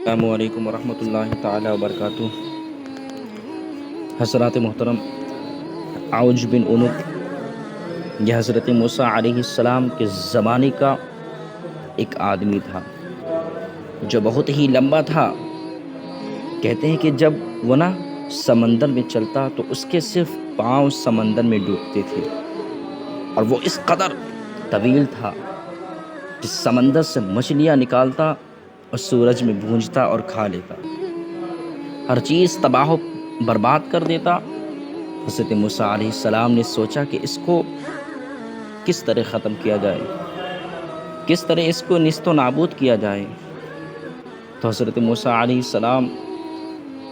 السلام علیکم ورحمۃ اللہ تعالی وبرکاتہ۔ حضرات محترم، عوج بن عنق یہ حضرت موسیٰ علیہ السلام کے زمانے کا ایک آدمی تھا جو بہت ہی لمبا تھا۔ کہتے ہیں کہ جب وہ سمندر میں چلتا تو اس کے صرف پاؤں سمندر میں ڈوبتے تھے، اور وہ اس قدر طویل تھا کہ سمندر سے مچھلیاں نکالتا اور سورج میں بھونجتا اور کھا لیتا، ہر چیز تباہ و برباد کر دیتا۔ حضرت موسیٰ علیہ السلام نے سوچا کہ اس کو کس طرح ختم کیا جائے، کس طرح اس کو نیست و نابود کیا جائے۔ تو حضرت موسیٰ علیہ السلام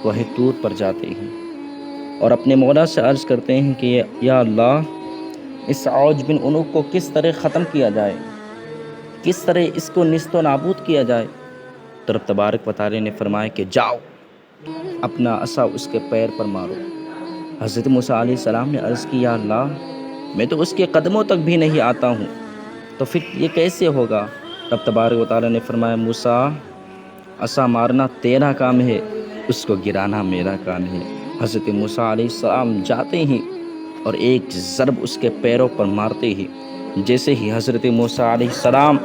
کوہ طور پر جاتے ہیں اور اپنے مولا سے عرض کرتے ہیں کہ یا اللہ، اس عوج بن عنق کو کس طرح ختم کیا جائے، کس طرح اس کو نیست و نابود کیا جائے۔ تو رب تبارک و تعالی نے فرمایا کہ جاؤ، اپنا عصا اس کے پیر پر مارو۔ حضرت موسیٰ علیہ السلام نے عرض کی یا اللہ، میں تو اس کے قدموں تک بھی نہیں آتا ہوں، تو پھر یہ کیسے ہوگا؟ رب تبارک و تعالی نے فرمایا موسیٰ، عصا مارنا تیرا کام ہے، اس کو گرانا میرا کام ہے۔ حضرت موسیٰ علیہ السلام جاتے ہیں اور ایک ضرب اس کے پیروں پر مارتے ہیں۔ جیسے ہی حضرت موسیٰ علیہ السلام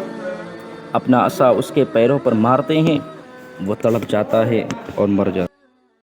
اپنا عصا اس کے پیروں پر مارتے ہیں، وہ تڑپ جاتا ہے اور مر جاتا ہے۔